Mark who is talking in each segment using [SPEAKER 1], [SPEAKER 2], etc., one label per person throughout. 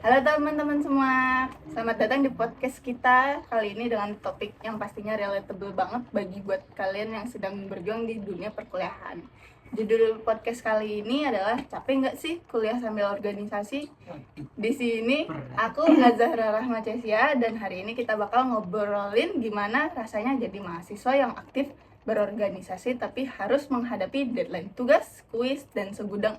[SPEAKER 1] Halo teman-teman semua, selamat datang di podcast kita kali ini dengan topik yang pastinya relatable banget bagi buat kalian yang sedang berjuang di dunia perkuliahan. Judul podcast kali ini adalah capek nggak sih kuliah sambil organisasi? Di sini aku Nazahra Rahmacesia dan hari ini kita bakal ngobrolin gimana rasanya jadi mahasiswa yang aktif berorganisasi tapi harus menghadapi deadline tugas, kuis, dan segudang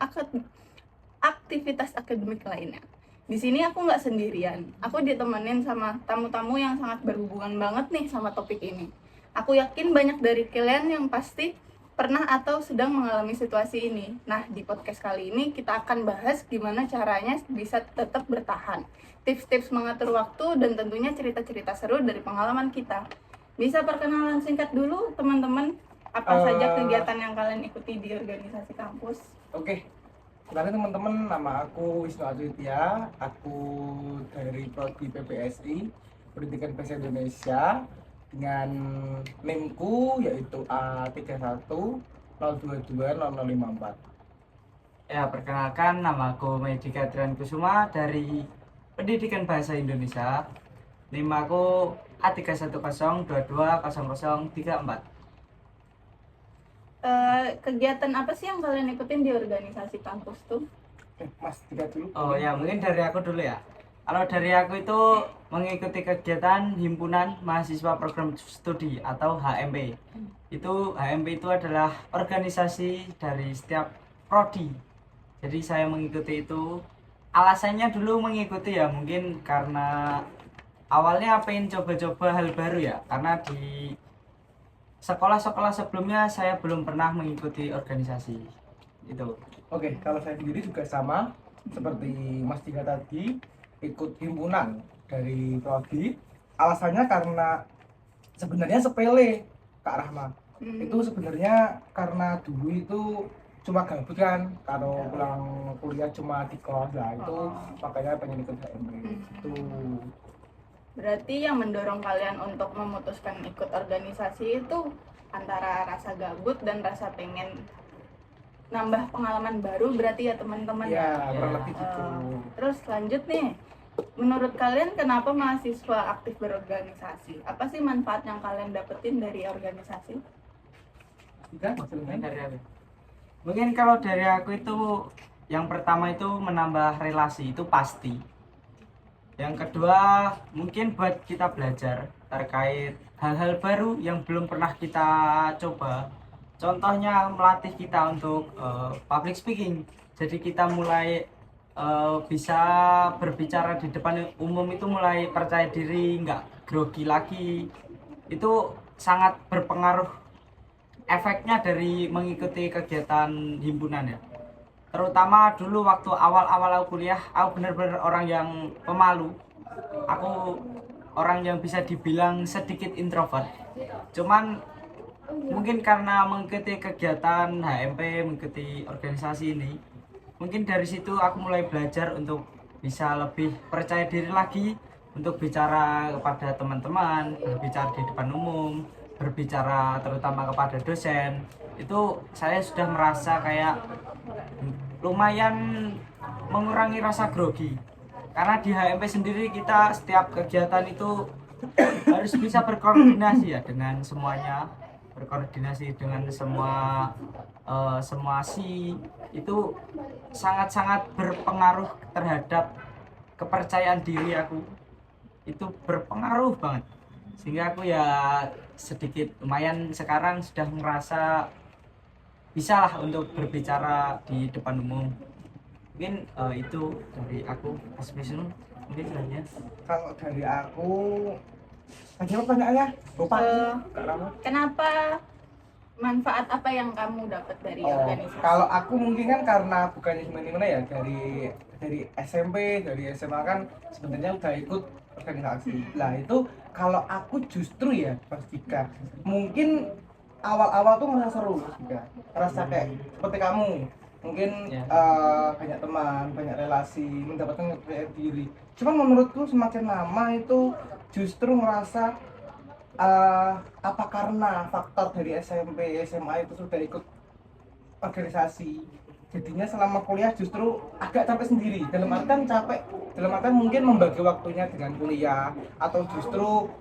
[SPEAKER 1] aktivitas akademik lainnya. Di sini aku nggak sendirian, aku ditemenin sama tamu-tamu yang sangat berhubungan banget nih sama topik ini. Aku yakin banyak dari kalian yang pasti pernah atau sedang mengalami situasi ini. Nah, di podcast kali ini kita akan bahas gimana caranya bisa tetap bertahan, tips-tips mengatur waktu, dan tentunya cerita-cerita seru dari pengalaman kita. Bisa perkenalan singkat dulu teman-teman, apa saja kegiatan yang kalian ikuti di organisasi kampus?
[SPEAKER 2] Oke, kenalin teman-teman, nama aku Wisnu Aditya. Aku dari Prodi PPSI, Pendidikan Bahasa Indonesia, dengan NIM-ku yaitu A31022054.
[SPEAKER 3] Ya, perkenalkan nama aku Medika Trian Kusuma dari Pendidikan Bahasa Indonesia. NIM aku A3102200034.
[SPEAKER 1] Kegiatan apa sih yang kalian ikutin di organisasi kampus tuh?
[SPEAKER 2] Mas, tiga dulu.
[SPEAKER 3] Oh ya, mungkin dari aku dulu ya. Kalau dari aku itu mengikuti kegiatan Himpunan Mahasiswa Program Studi atau HMP. HMP itu adalah organisasi dari setiap prodi. Jadi saya mengikuti itu. Alasannya dulu mengikuti ya mungkin karena awalnya pengen coba-coba hal baru ya. Karena di sekolah-sekolah sebelumnya saya belum pernah mengikuti organisasi itu.
[SPEAKER 2] Oke, kalau saya sendiri juga sama seperti Mas Dika tadi, ikut himpunan dari Prodi. Alasannya karena sebenarnya sepele, Kak Rahma. Itu sebenarnya karena dulu itu cuma gabut kan, kalau pulang kuliah cuma di kos lah, itu makanya pengen ikut HMP itu.
[SPEAKER 1] Berarti yang mendorong kalian untuk memutuskan ikut organisasi itu antara rasa gabut dan rasa pengen nambah pengalaman baru berarti ya teman-teman
[SPEAKER 2] Ya, kurang lebih gitu.
[SPEAKER 1] Terus lanjut nih, menurut kalian kenapa mahasiswa aktif berorganisasi? Apa sih manfaat yang kalian dapetin dari organisasi?
[SPEAKER 2] Tiga, maksudnya
[SPEAKER 3] Dari aku. Mungkin kalau dari aku itu yang pertama itu menambah relasi itu pasti. Yang kedua mungkin buat kita belajar terkait hal-hal baru yang belum pernah kita coba. Contohnya melatih kita untuk public speaking. Jadi kita mulai bisa berbicara di depan umum itu mulai percaya diri, nggak grogi lagi. Itu sangat berpengaruh efeknya dari mengikuti kegiatan himpunan ya. Terutama dulu waktu awal-awal aku kuliah, aku benar-benar orang yang pemalu. Aku orang yang bisa dibilang sedikit introvert. Cuman mungkin karena mengikuti kegiatan HMP, mengikuti organisasi ini, mungkin dari situ aku mulai belajar untuk bisa lebih percaya diri lagi untuk bicara kepada teman-teman, berbicara di depan umum, berbicara terutama kepada dosen. Itu saya sudah merasa kayak lumayan mengurangi rasa grogi. Karena di HMP sendiri kita setiap kegiatan itu harus bisa berkoordinasi ya dengan semuanya, berkoordinasi dengan semua itu sangat-sangat berpengaruh terhadap kepercayaan diri aku. Itu berpengaruh banget. Sehingga aku ya sedikit lumayan sekarang sudah merasa bisa lah untuk berbicara di depan umum. Mungkin itu dari aku, Mas Wisnu. Mungkin selanjutnya.
[SPEAKER 2] kalau dari aku, tadi apa pertanyaannya? Lupa. Kak Rahma.
[SPEAKER 1] Kenapa, manfaat apa yang kamu dapat dari organisasi?
[SPEAKER 2] Kalau aku mungkin kan karena bukannya gimana ya, dari SMP, dari SMA kan sebenarnya udah ikut organisasi. Lah itu kalau aku justru ya Mas Dika, mungkin awal-awal tuh ngerasa seru Mas Dika, ngerasa kayak seperti kamu, mungkin
[SPEAKER 3] Ya.
[SPEAKER 2] banyak teman, banyak relasi, mendapatkan kepercayaan diri. Cuma menurutku semakin lama itu justru ngerasa apa karena faktor dari SMP, SMA itu sudah ikut organisasi, jadinya selama kuliah justru agak capek sendiri. Dalam artian capek, dalam artian mungkin membagi waktunya dengan kuliah atau justru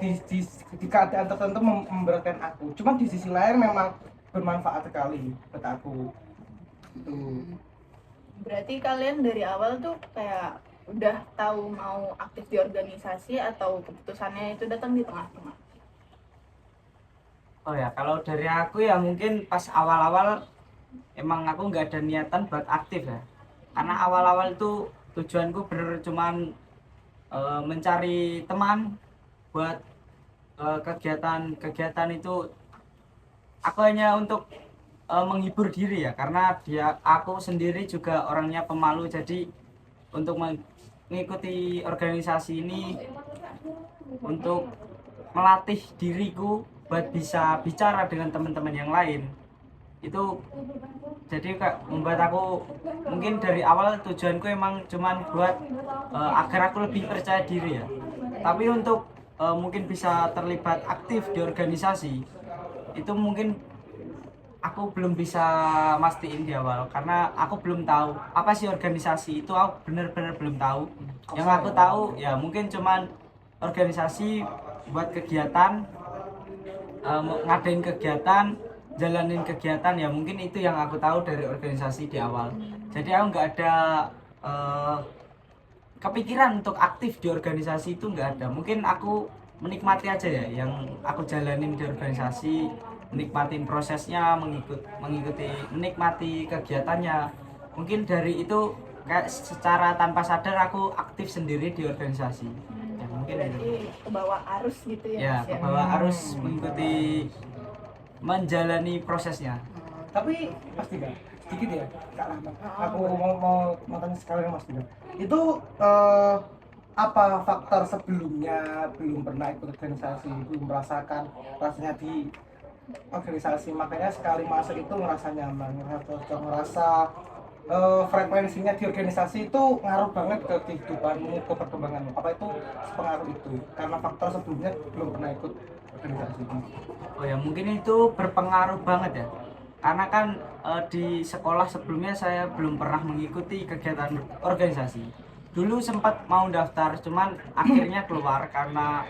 [SPEAKER 2] di keadaan tertentu memberatkan aku. Cuma di sisi lain memang bermanfaat sekali buat aku. Tuh.
[SPEAKER 1] Berarti kalian dari awal tuh kayak udah tahu mau aktif di organisasi atau keputusannya itu datang di tengah-tengah?
[SPEAKER 3] Oh ya, kalau dari aku ya mungkin pas awal-awal emang aku nggak ada niatan buat aktif ya. Karena awal-awal itu tujuanku bener cuman mencari teman buat kegiatan-kegiatan itu. Aku hanya untuk menghibur diri ya, karena aku sendiri juga orangnya pemalu, jadi untuk mengikuti organisasi ini untuk melatih diriku buat bisa bicara dengan teman-teman yang lain. Itu jadi membuat aku mungkin dari awal tujuanku emang cuman buat agar aku lebih percaya diri ya. Tapi untuk mungkin bisa terlibat aktif di organisasi itu mungkin aku belum bisa mastiin di awal, karena aku belum tahu apa sih organisasi itu. Aku bener-bener belum tahu. Yang aku tahu ya mungkin cuman organisasi buat kegiatan, ngadain kegiatan, jalanin kegiatan, ya mungkin itu yang aku tahu dari organisasi di awal. Jadi aku nggak ada kepikiran untuk aktif di organisasi, itu nggak ada. Mungkin aku menikmati aja ya yang aku jalanin di organisasi, menikmati prosesnya, menikmati kegiatannya. Mungkin dari itu kayak secara tanpa sadar aku aktif sendiri di organisasi. Ya mungkin
[SPEAKER 1] Berarti
[SPEAKER 3] itu.
[SPEAKER 1] kebawa arus gitu ya,
[SPEAKER 3] Ya,
[SPEAKER 1] Mas ya?
[SPEAKER 3] kebawa arus mengikuti menjalani prosesnya.
[SPEAKER 2] Tapi pasti kan sedikit ya Kak Rahmat. Aku mau tanya sekalian Mas Dika. Itu apa faktor sebelumnya belum pernah ikut organisasi, belum merasakan rasanya di organisasi, makanya sekali masuk itu ngerasa nyaman, ngerasa cocok, ngerasa frekuensinya di organisasi itu ngaruh banget ke kehidupanmu, ke perkembanganmu. Apa itu sepengaruh itu? Karena faktor sebelumnya belum pernah ikut organisasi.
[SPEAKER 3] Oh ya, mungkin itu berpengaruh banget ya. Karena kan di sekolah sebelumnya saya belum pernah mengikuti kegiatan organisasi. Dulu sempat mau daftar, cuman akhirnya keluar karena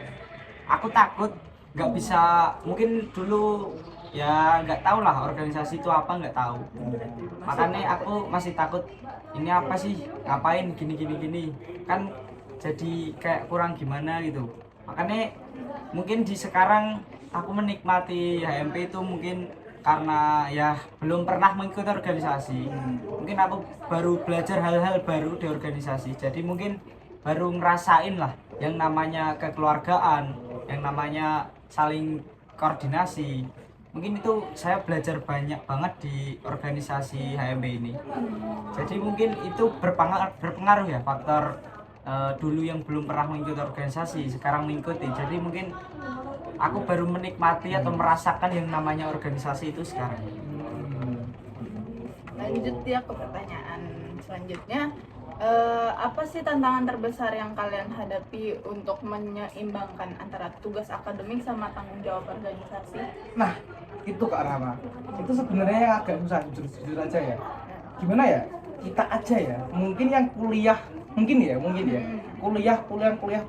[SPEAKER 3] aku takut nggak bisa. Mungkin dulu ya nggak tahu lah organisasi itu apa, nggak tahu. Makanya aku masih takut, ini apa sih, ngapain gini kan, jadi kayak kurang gimana gitu. Makanya mungkin di sekarang aku menikmati HMP itu mungkin karena ya belum pernah mengikuti organisasi. Mungkin aku baru belajar hal-hal baru di organisasi, jadi mungkin baru ngerasain lah yang namanya kekeluargaan, yang namanya saling koordinasi. Mungkin itu saya belajar banyak banget di organisasi HMP ini. Jadi mungkin itu berpengaruh ya, faktor dulu yang belum pernah mengikuti organisasi sekarang mengikuti. Jadi mungkin aku baru menikmati atau merasakan yang namanya organisasi itu sekarang.
[SPEAKER 1] Lanjut ya ke pertanyaan selanjutnya. Apa sih tantangan terbesar yang kalian hadapi untuk menyeimbangkan antara tugas akademik sama tanggung jawab organisasi?
[SPEAKER 2] Nah, itu Kak Rama. Itu sebenarnya yang agak susah, jujur aja ya. Gimana ya? Kita aja ya. Mungkin yang kuliah, mungkin ya. Kuliah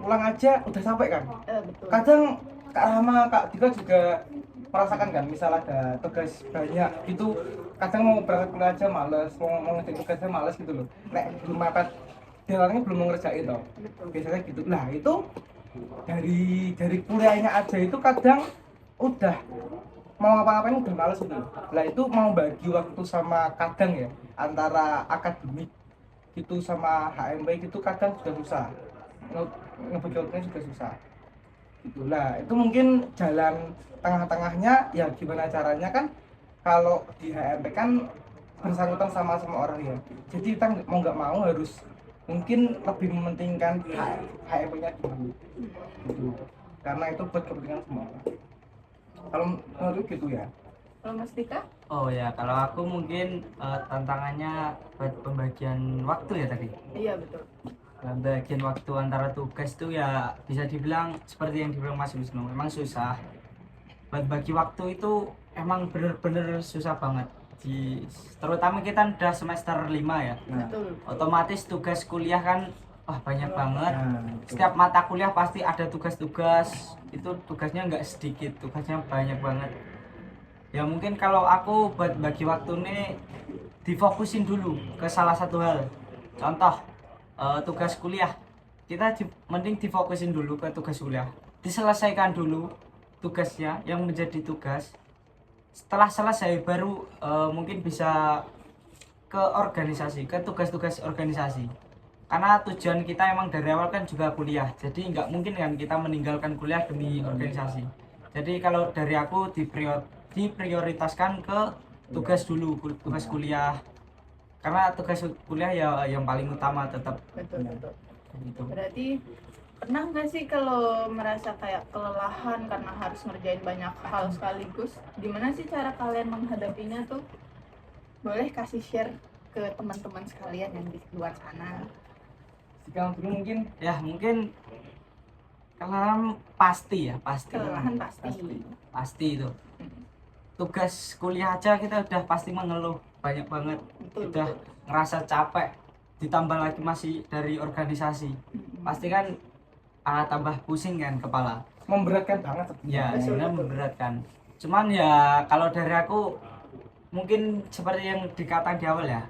[SPEAKER 2] pulang aja udah sampai kan.
[SPEAKER 1] Betul.
[SPEAKER 2] Kadang Kak Rama, Kak Dika juga merasakan kan, misal ada tugas banyak gitu, kadang mau berangkat kuliah aja males, mau ngerjain tugasnya males gitu loh. Nek belum mepet, jalannya belum mau ngerjain toh. Biasanya gitu. Nah itu dari kuliahnya aja itu kadang udah mau ngapa-ngapain udah males gitu loh. Lah itu mau bagi waktu sama kadang ya antara akademik itu sama HMB itu kadang juga susah. Ngebagi waktunya juga susah. Itulah, itu mungkin jalan tengah-tengahnya ya gimana caranya kan. Kalau di HMP kan bersangkutan sama orang ya, jadi kita mau nggak mau harus mungkin lebih mementingkan HMP-nya dulu gitu, karena itu buat kepentingan semua. Kalau menurut gitu ya.
[SPEAKER 1] Kalau Mas Dika?
[SPEAKER 3] Oh ya, kalau aku mungkin tantangannya buat pembagian waktu ya tadi.
[SPEAKER 1] Iya betul.
[SPEAKER 3] Bagian waktu antara tugas tuh ya bisa dibilang seperti yang dibilang Mas Wisnu, memang susah. Buat bagi waktu itu emang bener-bener susah banget. terutama kita udah semester 5 ya.
[SPEAKER 2] Nah,
[SPEAKER 1] Betul.
[SPEAKER 3] Otomatis tugas kuliah kan banyak banget.
[SPEAKER 2] nah,
[SPEAKER 3] Setiap mata kuliah pasti ada tugas-tugas. Itu tugasnya nggak sedikit, tugasnya banyak banget. Ya mungkin kalau aku buat bagi waktu nih difokusin dulu ke salah satu hal. Contoh tugas kuliah. Mending difokusin dulu ke tugas kuliah. Diselesaikan dulu tugasnya yang menjadi tugas. Setelah selesai baru mungkin bisa ke organisasi, ke tugas-tugas organisasi. Karena tujuan kita emang dari awal kan juga kuliah, jadi nggak mungkin kan kita meninggalkan kuliah demi organisasi. Jadi kalau dari aku diprioritaskan ke tugas dulu, tugas kuliah. Karena tugas kuliah ya yang paling utama tetap
[SPEAKER 1] Betul, betul.
[SPEAKER 3] gitu.
[SPEAKER 1] Berarti pernah nggak sih kalau merasa kayak kelelahan karena harus ngerjain banyak hal sekaligus? Gimana sih cara kalian menghadapinya tuh? Boleh kasih share ke teman-teman sekalian yang di luar sana.
[SPEAKER 2] sekarang dulu mungkin
[SPEAKER 3] Ya mungkin kelelahan pasti ya, pasti
[SPEAKER 1] Kelelahan pasti.
[SPEAKER 3] pasti itu. Tugas kuliah aja kita udah pasti mengeluh banyak banget,
[SPEAKER 1] Betul,
[SPEAKER 3] udah
[SPEAKER 1] betul.
[SPEAKER 3] ngerasa capek, ditambah lagi masih dari organisasi, pasti kan tambah pusing kan kepala.
[SPEAKER 2] memberatkan banget
[SPEAKER 3] Ya
[SPEAKER 2] sebenarnya.
[SPEAKER 1] Betul,
[SPEAKER 3] sebenarnya
[SPEAKER 1] betul.
[SPEAKER 3] memberatkan. Cuman ya kalau dari aku mungkin seperti yang dikatakan di awal ya,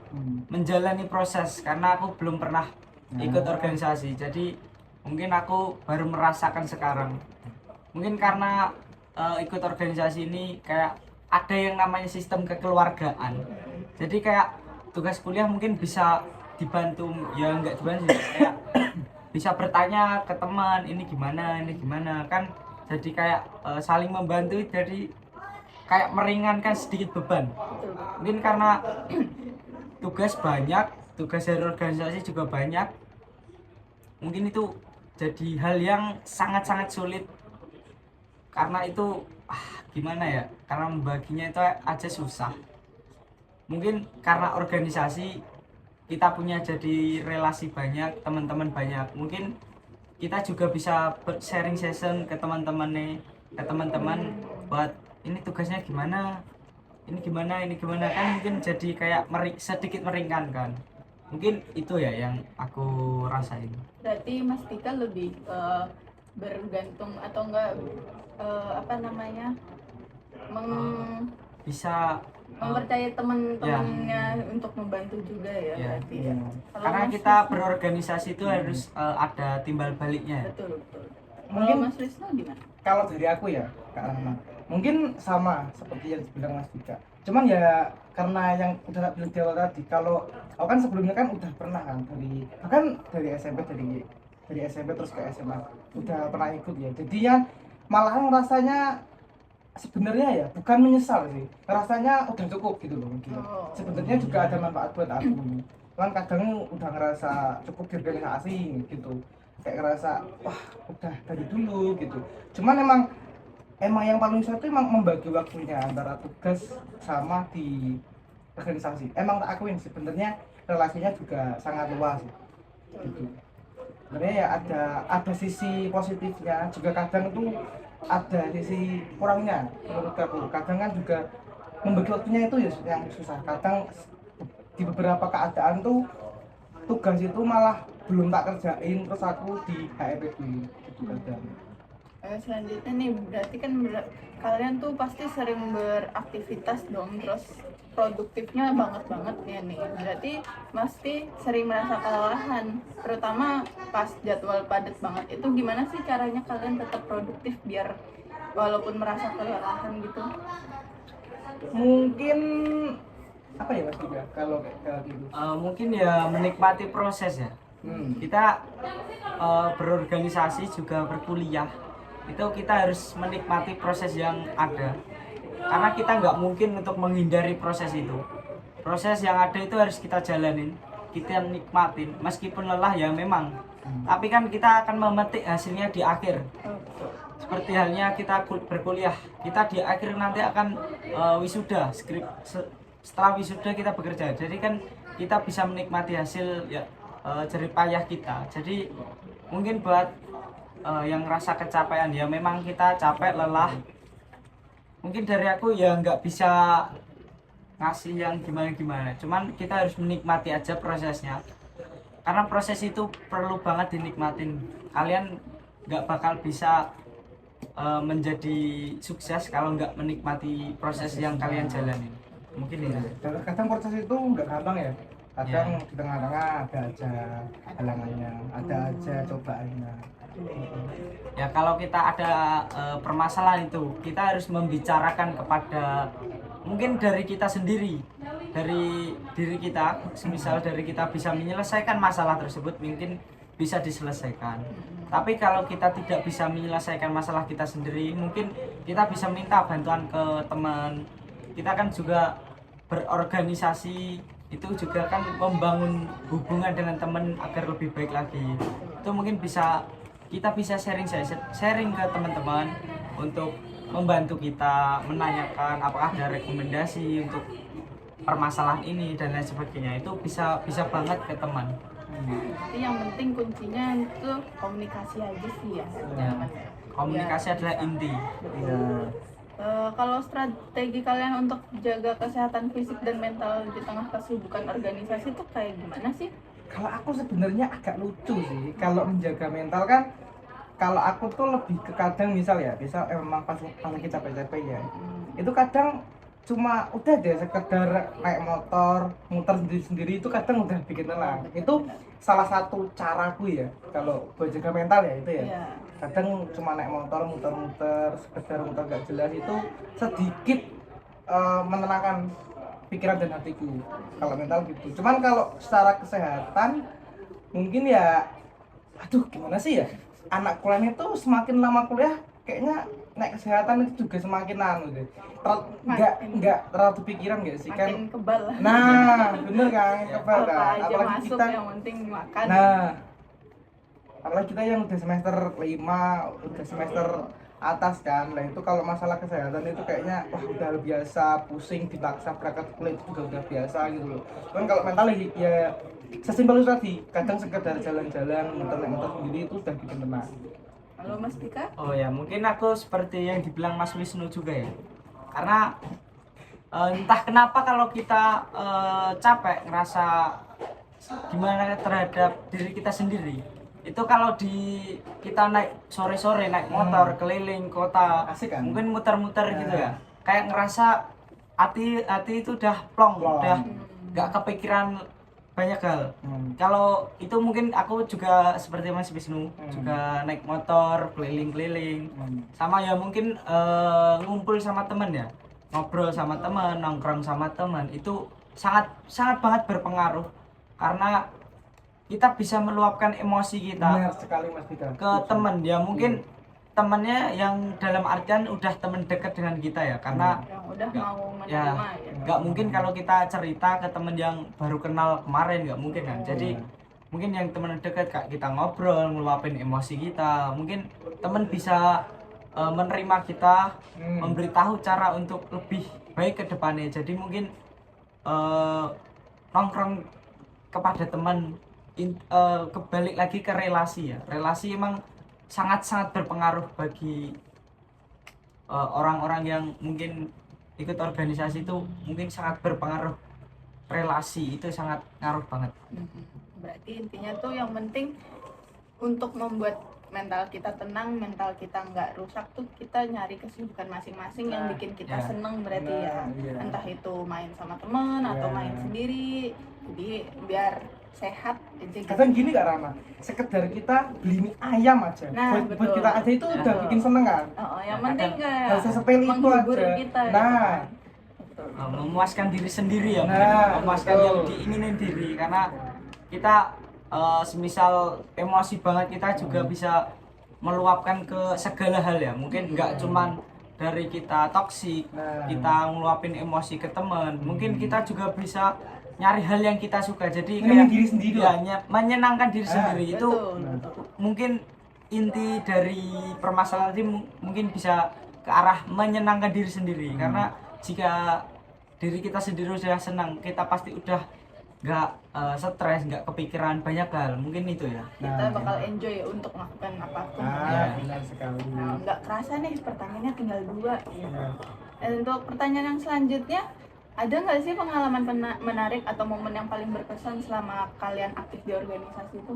[SPEAKER 3] menjalani proses karena aku belum pernah ikut organisasi, jadi mungkin aku baru merasakan sekarang. Mungkin karena ikut organisasi ini kayak ada yang namanya sistem kekeluargaan, jadi kayak tugas kuliah mungkin bisa dibantu, ya nggak dibantu sih, kayak bisa bertanya ke teman ini gimana kan, jadi kayak saling membantu, jadi kayak meringankan sedikit beban.
[SPEAKER 1] Betul.
[SPEAKER 3] Mungkin karena tugas banyak, tugas dari organisasi juga banyak, mungkin itu jadi hal yang sangat-sangat sulit. Karena itu gimana ya, karena membaginya itu aja susah. Mungkin karena organisasi kita punya jadi relasi banyak, teman-teman banyak, mungkin kita juga bisa sharing session ke teman-teman nih, ke teman-teman buat ini tugasnya gimana, ini gimana kan, mungkin jadi kayak sedikit meringankan. Mungkin itu ya yang aku rasain.
[SPEAKER 1] Berarti Mas Tika lebih bergantung atau enggak apa namanya
[SPEAKER 3] Bisa
[SPEAKER 1] mempercayai teman-temannya untuk membantu juga ya,
[SPEAKER 3] Ya.
[SPEAKER 1] berarti ya. Kalau
[SPEAKER 3] karena
[SPEAKER 1] Mas
[SPEAKER 3] kita
[SPEAKER 1] Wisnu-
[SPEAKER 3] berorganisasi itu harus ada timbal baliknya.
[SPEAKER 1] betul, betul. Kalau
[SPEAKER 2] Mungkin-
[SPEAKER 1] Mas Wisnu gimana?
[SPEAKER 2] Kalau dari aku ya Kak Rahma, mungkin sama seperti yang dibilang Mas Dika. Cuman ya karena yang udah tak bilang di awal tadi, kalau aku kan sebelumnya kan udah pernah kan dari SMP, dari SMP terus ke SMA udah pernah ikut ya. Jadi ya malahan rasanya sebenarnya ya bukan menyesal sih, rasanya udah cukup gitu loh. Gitu.
[SPEAKER 1] Oh.
[SPEAKER 2] Sebenarnya juga ada manfaat buat aku. Cuman kadang udah ngerasa cukup di organisasi gitu, kayak ngerasa wah udah dari dulu gitu. Cuman emang yang paling susah itu emang membagi waktunya antara tugas sama di organisasi. Emang tak akuin sebenarnya relasinya juga sangat luas gitu. Sebenarnya ya ada sisi positifnya, juga kadang tuh ada sisi kurangnya menurut aku. Kadang kan juga membagi waktunya itu ya yang susah. Kadang di beberapa keadaan tuh tugas itu malah belum tak kerjain, terus aku di HRD gitu kadang.
[SPEAKER 1] Selanjutnya nih, berarti kan kalian tuh pasti sering beraktivitas dong, terus produktifnya banget ya nih. Berarti pasti sering merasa kelelahan, terutama pas jadwal padat banget. Itu gimana sih caranya kalian tetap produktif biar walaupun merasa kelelahan gitu?
[SPEAKER 2] Mungkin apa ya Mas Dika kalau kayak gitu?
[SPEAKER 3] Mungkin ya menikmati proses ya. Kita berorganisasi juga berkuliah, itu kita harus menikmati proses yang ada, karena kita nggak mungkin untuk menghindari proses itu. Proses yang ada itu harus kita jalanin, kita nikmatin meskipun lelah ya memang, tapi kan kita akan memetik hasilnya di akhir. Seperti halnya kita berkuliah, kita di akhir nanti akan wisuda, setelah wisuda kita bekerja, jadi kan kita bisa menikmati hasil ya jerih payah kita. Jadi mungkin buat yang rasa kecapean ya memang kita capek lelah, mungkin dari aku ya nggak bisa ngasih yang gimana-gimana. Cuman kita harus menikmati aja prosesnya. Karena proses itu perlu banget dinikmatin. Kalian nggak bakal bisa menjadi sukses kalau nggak menikmati proses yang kalian jalani. Mungkin ini.
[SPEAKER 2] Dan kadang proses itu nggak gampang ya. Kadang di tengah-tengah ada aja halangannya, ada aja cobaannya.
[SPEAKER 3] Ya kalau kita ada permasalahan itu, kita harus membicarakan kepada mungkin dari kita sendiri, dari diri kita. Semisal dari kita bisa menyelesaikan masalah tersebut, mungkin bisa diselesaikan. Tapi kalau kita tidak bisa menyelesaikan masalah kita sendiri, mungkin kita bisa minta bantuan ke teman. Kita kan juga berorganisasi, itu juga kan membangun hubungan dengan teman agar lebih baik lagi. Itu mungkin kita bisa sharing ke teman-teman untuk membantu kita, menanyakan apakah ada rekomendasi untuk permasalahan ini dan lain sebagainya. Itu bisa banget ke teman.
[SPEAKER 1] Jadi yang penting kuncinya itu komunikasi aja sih ya.
[SPEAKER 3] Komunikasi adalah inti.
[SPEAKER 2] Iya.
[SPEAKER 1] Kalau strategi kalian untuk jaga kesehatan fisik dan mental di tengah kesibukan organisasi itu kayak gimana sih?
[SPEAKER 2] Kalau aku sebenarnya agak lucu sih. Kalau menjaga mental kan, kalau aku tuh lebih ke kadang misal emang pas lagi capek-capek ya. Itu kadang cuma udah deh sekedar naik motor muter sendiri itu kadang udah bikin tenang. Itu salah satu caraku ya kalau buat jaga mental ya itu ya.
[SPEAKER 1] Iya.
[SPEAKER 2] Kadang cuma naik motor muter-muter sekedar muter gak jelas itu sedikit menenangkan pikiran dan hatiku kalau mental gitu. Cuman kalau secara kesehatan mungkin ya aduh gimana sih ya, anak kuliah itu semakin lama kuliah kayaknya naik kesehatan itu juga semakin deh. Nggak terlalu pikiran nggak sih kan?
[SPEAKER 1] Makin kebal lah.
[SPEAKER 2] Nah, bener kan, kebal
[SPEAKER 1] Apa
[SPEAKER 2] kan.
[SPEAKER 1] aja
[SPEAKER 2] Apalagi
[SPEAKER 1] masuk
[SPEAKER 2] kita,
[SPEAKER 1] yang penting makan.
[SPEAKER 2] nah, apalagi kita yang udah semester 5, udah semester atas kan. Nah itu kalau masalah kesehatan itu kayaknya wah udah biasa, pusing dipaksa berangkat kuliah itu juga udah biasa gitu loh. Cuman kalau mental ya sesimpel itu tadi, kadang sekedar jalan-jalan, muter-muter sendiri itu udah bikin tenang.
[SPEAKER 1] Halo Mas Pika.
[SPEAKER 3] Oh ya, mungkin aku seperti yang dibilang Mas Wisnu juga ya. Karena entah kenapa kalau kita capek ngerasa gimana terhadap diri kita sendiri, itu kalau kita naik sore-sore naik motor keliling kota,
[SPEAKER 2] Asik kan?
[SPEAKER 3] mungkin muter-muter gitu ya, kayak ngerasa hati itu udah plong. Udah nggak kepikiran banyak hal. Kalau itu mungkin aku juga seperti Mas Wisnu juga naik motor keliling-keliling, sama ya mungkin ngumpul sama temen ya, ngobrol sama temen, nongkrong sama temen, itu sangat banget berpengaruh karena kita bisa meluapkan emosi kita
[SPEAKER 2] Benar sekali Mas Dika.
[SPEAKER 3] ke temen ya. Mungkin temennya yang dalam artian udah temen dekat dengan kita ya, karena
[SPEAKER 1] Yang udah mau
[SPEAKER 3] ya
[SPEAKER 1] menerima ya.
[SPEAKER 3] nggak mungkin kalau kita cerita ke temen yang baru kenal kemarin, nggak mungkin kan. Jadi mungkin yang temen dekat kayak kita ngobrol ngeluapin emosi kita, mungkin temen bisa menerima kita, memberitahu cara untuk lebih baik ke depannya. Jadi mungkin nongkrong kepada teman, kebalik lagi ke relasi ya. Relasi emang sangat berpengaruh bagi orang-orang yang mungkin ikut organisasi itu, mungkin sangat berpengaruh. Relasi itu sangat ngaruh banget.
[SPEAKER 1] Berarti intinya tuh yang penting untuk membuat mental kita tenang, mental kita nggak rusak tuh kita nyari kesibukan masing-masing yang bikin kita
[SPEAKER 3] ya.
[SPEAKER 1] seneng berarti ya. Entah itu main sama teman atau main sendiri. Jadi biar sehat aja gitu.
[SPEAKER 2] Kadang gini Kak Rama, sekedar kita beli mie ayam aja,
[SPEAKER 1] Nah,
[SPEAKER 2] buat
[SPEAKER 1] betul.
[SPEAKER 2] kita aja itu udah bikin seneng kan.
[SPEAKER 1] Yang
[SPEAKER 3] Nah,
[SPEAKER 1] penting kayak
[SPEAKER 2] nggak usah sepele itu
[SPEAKER 1] menghibur
[SPEAKER 2] aja.
[SPEAKER 1] kita gitu
[SPEAKER 2] Nah.
[SPEAKER 1] kan. Betul.
[SPEAKER 3] Memuaskan diri sendiri ya,
[SPEAKER 2] Nah,
[SPEAKER 3] memuaskan
[SPEAKER 2] betul.
[SPEAKER 3] yang diinginin diri, karena kita semisal emosi banget kita juga bisa meluapkan ke segala hal ya. Mungkin nggak cuman dari kita toksik, kita ngeluapin emosi ke teman, mungkin kita juga bisa nyari hal yang kita suka. Jadi
[SPEAKER 2] Menyenangkan
[SPEAKER 3] kayak
[SPEAKER 2] diri sendiri
[SPEAKER 3] ya, menyenangkan diri sendiri itu
[SPEAKER 1] Betul.
[SPEAKER 3] mungkin inti dari permasalahan ini mungkin bisa ke arah menyenangkan diri sendiri. Karena jika diri kita sendiri sudah senang, kita pasti udah nggak stres, nggak kepikiran banyak hal. Mungkin itu ya.
[SPEAKER 1] Kita bakal enjoy untuk melakukan apapun.
[SPEAKER 2] Benar sekali.
[SPEAKER 1] Nah, nggak kerasa nih pertanyaannya tinggal 2 ya. Dan untuk pertanyaan yang selanjutnya, Ada nggak sih pengalaman menarik atau momen yang paling berkesan selama kalian aktif di organisasi itu?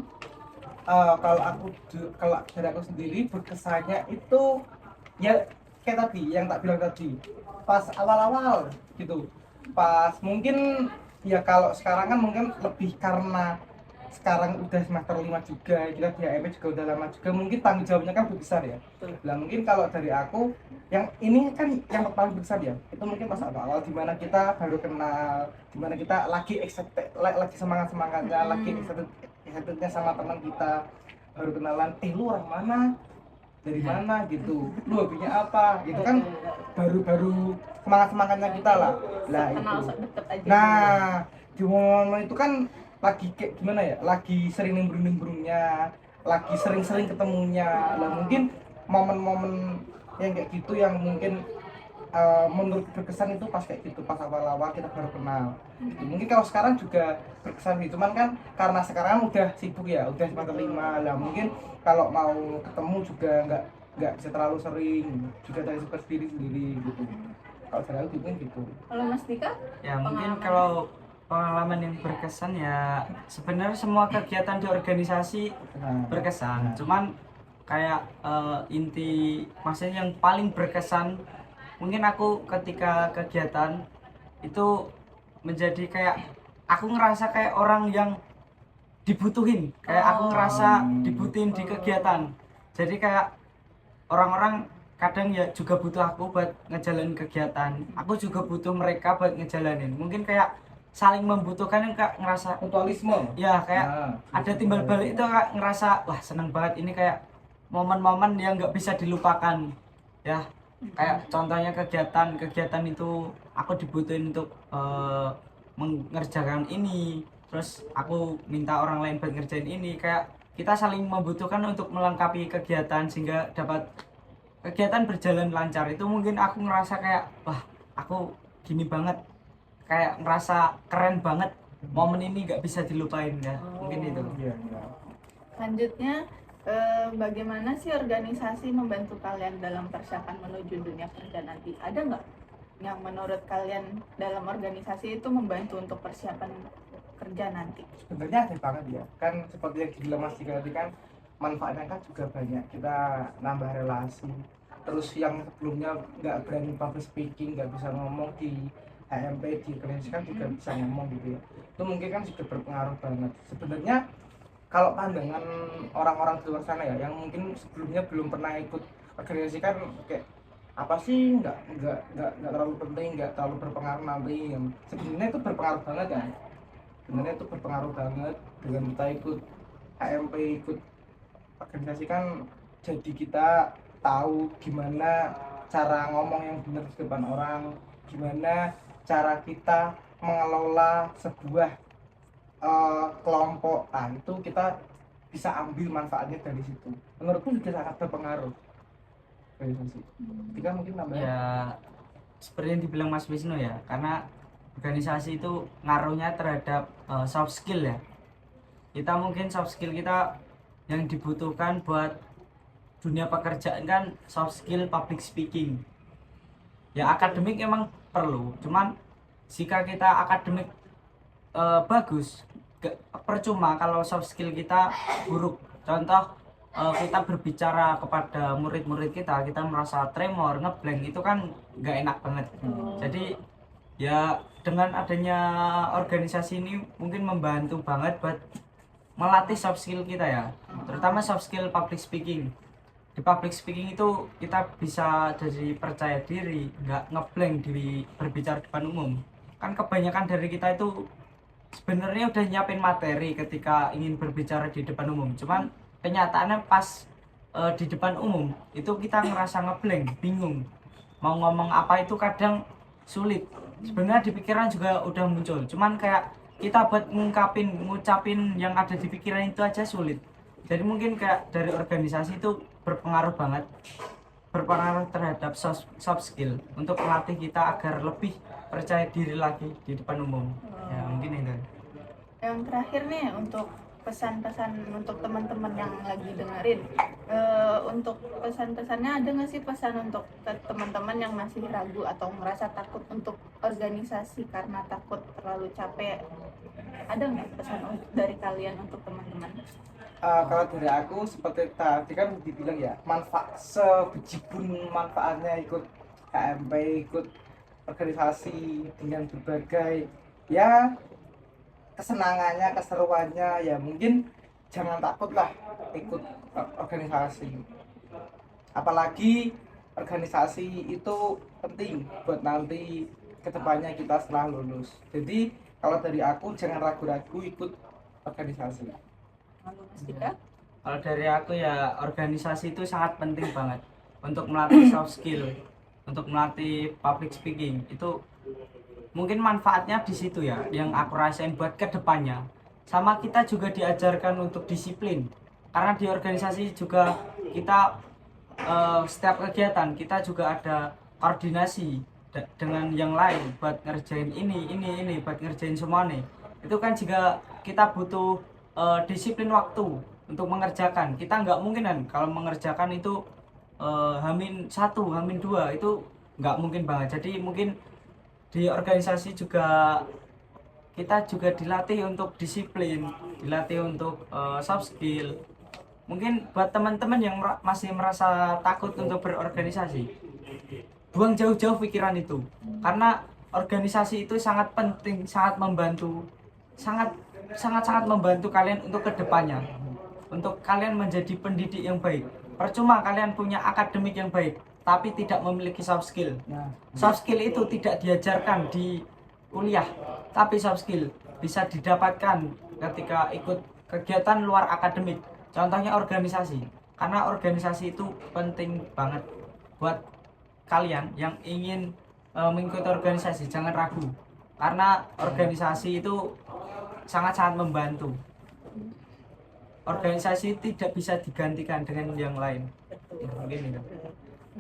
[SPEAKER 2] Kalau dari aku sendiri berkesannya itu ya kayak tadi yang tak bilang tadi, pas awal-awal gitu, pas mungkin ya kalau sekarang kan mungkin lebih karena sekarang udah semester 5 juga, kita di HMP juga udah lama juga, mungkin tanggung jawabnya kan lebih besar ya. Nah mungkin kalau dari aku yang ini kan yang paling besar ya, itu mungkin pas awal-awal dimana kita baru kenal, dimana kita lagi excited, lagi semangat-semangatnya, lagi excitednya sama teman kita, baru kenalan, lu orang mana, dari mana gitu, lu hobinya apa gitu kan, baru semangat-semangatnya kita lah
[SPEAKER 1] Kenal
[SPEAKER 2] itu.
[SPEAKER 1] sok deket aja.
[SPEAKER 2] Nah di momen itu kan lagi kayak gimana ya, lagi sering nimbrung-nimbrungnya, lagi sering-sering ketemunya lah, mungkin momen-momen yang kayak gitu yang mungkin menurut berkesan itu pas kayak gitu, pas awal-awal kita baru kenal gitu. Mungkin kalau sekarang juga berkesan sih, cuman kan karena sekarang udah sibuk ya, udah semester 5 lah, mungkin kalau mau ketemu juga nggak bisa terlalu sering, juga dari suka sendiri gitu. Kalau dari aku gitu.
[SPEAKER 1] Kalau Mas Dika?
[SPEAKER 3] Ya mungkin
[SPEAKER 1] Pengalaman.
[SPEAKER 3] kalau pengalaman yang berkesan ya sebenarnya semua kegiatan di organisasi
[SPEAKER 2] Nah,
[SPEAKER 3] berkesan, cuman kayak inti maksudnya yang paling berkesan mungkin aku ketika kegiatan itu menjadi kayak aku ngerasa kayak orang yang dibutuhin, kayak aku ngerasa dibutuhin di kegiatan. Jadi kayak orang-orang kadang ya juga butuh aku buat ngejalanin kegiatan, aku juga butuh mereka buat ngejalanin. Mungkin kayak saling membutuhkan, yang kayak ngerasa
[SPEAKER 2] mutualisme
[SPEAKER 3] ya kayak
[SPEAKER 2] nah,
[SPEAKER 3] ada timbal balik itu, kayak ngerasa wah seneng banget, ini kayak momen-momen yang nggak bisa dilupakan ya. Kayak contohnya kegiatan itu aku dibutuhin untuk mengerjakan ini, terus aku minta orang lain buat ngerjain ini, kayak kita saling membutuhkan untuk melengkapi kegiatan sehingga dapat kegiatan berjalan lancar. Itu mungkin aku ngerasa kayak wah aku gini banget, kayak ngerasa keren banget, momen ini nggak bisa dilupain ya. Mungkin itu.
[SPEAKER 2] iya, iya.
[SPEAKER 1] Selanjutnya, bagaimana sih organisasi membantu kalian dalam persiapan menuju dunia kerja nanti? Ada nggak yang menurut kalian dalam organisasi itu membantu untuk persiapan kerja nanti?
[SPEAKER 2] Sebenarnya ada banget ya, kan seperti yang dibilang Mas Dika tadi kan, manfaatnya kan juga banyak, kita nambah relasi, terus yang sebelumnya nggak berani public speaking, nggak bisa ngomong di HMP, di organisasi kan juga bisa ngomong gitu ya, itu mungkin kan juga berpengaruh banget sebenarnya. Kalau pandangan orang-orang di luar sana ya, yang mungkin sebelumnya belum pernah ikut organisasi kan kayak apa sih, nggak terlalu penting, nggak terlalu berpengaruh nanti, yang sebenarnya itu berpengaruh banget kan, sebenarnya itu berpengaruh banget. Dengan kita ikut HMP, ikut organisasi kan, jadi kita tahu gimana cara ngomong yang benar di depan orang, gimana cara kita mengelola sebuah kelompok. Nah itu kita bisa ambil manfaatnya dari situ, menurutku juga sangat berpengaruh organisasi. Kita mungkin namanya
[SPEAKER 3] Ya seperti yang dibilang Mas Wisnu ya, karena organisasi itu ngaruhnya terhadap soft skill ya. Kita mungkin soft skill kita yang dibutuhkan buat dunia pekerjaan kan soft skill public speaking. Ya akademik emang perlu, cuman jika kita akademik bagus, percuma kalau soft skill kita buruk. Contoh kita berbicara kepada murid-murid kita merasa tremor, ngeblank, itu kan nggak enak banget. Jadi ya dengan adanya organisasi ini mungkin membantu banget buat melatih soft skill kita ya, terutama soft skill public speaking. Di public speaking itu kita bisa jadi percaya diri, nggak ngeblank di berbicara depan umum. Kan kebanyakan dari kita itu sebenarnya udah nyiapin materi ketika ingin berbicara di depan umum, cuman kenyataannya pas di depan umum itu kita ngerasa ngeblank, bingung mau ngomong apa, itu kadang sulit. Sebenarnya di pikiran juga udah muncul, cuman kayak kita buat ngucapin yang ada di pikiran itu aja sulit. Jadi mungkin kayak dari organisasi itu berpengaruh banget, berpengaruh terhadap soft skill untuk melatih kita agar lebih percaya diri lagi di depan umum. Ya mungkin itu.
[SPEAKER 1] Yang terakhir nih, untuk pesan-pesan untuk teman-teman yang lagi dengerin. Untuk pesan-pesannya ada nggak sih pesan untuk ke teman-teman yang masih ragu atau merasa takut untuk organisasi karena takut terlalu capek? Ada nggak pesan dari kalian untuk teman-teman?
[SPEAKER 2] Kalau dari aku seperti tadi kan dibilang ya, manfaat sebejibun manfaatnya ikut KMP, ikut organisasi dengan berbagai ya kesenangannya, keseruannya, ya mungkin jangan takut lah ikut organisasi. Apalagi organisasi itu penting buat nanti kedepannya kita setelah lulus. Jadi kalau dari aku jangan ragu-ragu ikut organisasi.
[SPEAKER 1] Lalu Mas Dika?
[SPEAKER 3] Kalau dari aku ya, organisasi itu sangat penting banget untuk melatih soft skill, untuk melatih public speaking. Itu mungkin manfaatnya di situ ya, yang aku rasain buat kedepannya. Sama kita juga diajarkan untuk disiplin, karena di organisasi juga kita setiap kegiatan kita juga ada koordinasi dengan yang lain buat ngerjain ini buat ngerjain semuanya. Itu kan juga kita butuh disiplin waktu untuk mengerjakan. Kita nggak mungkin kan kalau mengerjakan itu H-1, H-2 itu nggak mungkin banget. Jadi mungkin di organisasi juga kita juga dilatih untuk disiplin, dilatih untuk soft skill. Mungkin buat teman-teman yang masih merasa takut untuk berorganisasi, buang jauh-jauh pikiran itu, karena organisasi itu sangat penting, sangat membantu, sangat membantu kalian untuk kedepannya, untuk kalian menjadi pendidik yang baik. Percuma kalian punya akademik yang baik tapi tidak memiliki soft skill. Soft skill itu tidak diajarkan di kuliah, tapi soft skill bisa didapatkan ketika ikut kegiatan luar akademik. Contohnya organisasi, karena organisasi itu penting banget buat kalian yang ingin mengikuti organisasi. Jangan ragu, karena organisasi itu sangat-sangat membantu. Organisasi tidak bisa digantikan dengan yang lain. Mungkin itu.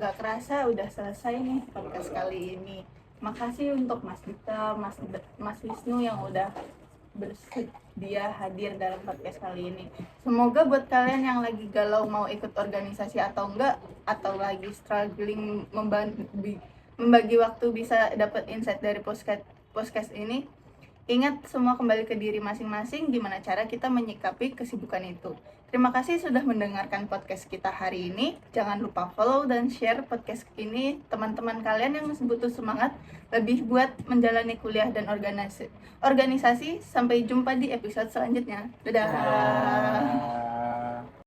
[SPEAKER 1] Gak kerasa udah selesai nih podcast kali ini. Makasih untuk Mas Dika, Mas Wisnu yang udah bersedia hadir dalam podcast kali ini. Semoga buat kalian yang lagi galau mau ikut organisasi atau enggak, atau lagi struggling membagi waktu, bisa dapat insight dari podcast ini. Ingat, semua kembali ke diri masing-masing, gimana cara kita menyikapi kesibukan itu. Terima kasih sudah mendengarkan podcast kita hari ini. Jangan lupa follow dan share podcast ini teman-teman kalian yang butuh semangat lebih buat menjalani kuliah dan organisasi. Sampai jumpa di episode selanjutnya. Dadah.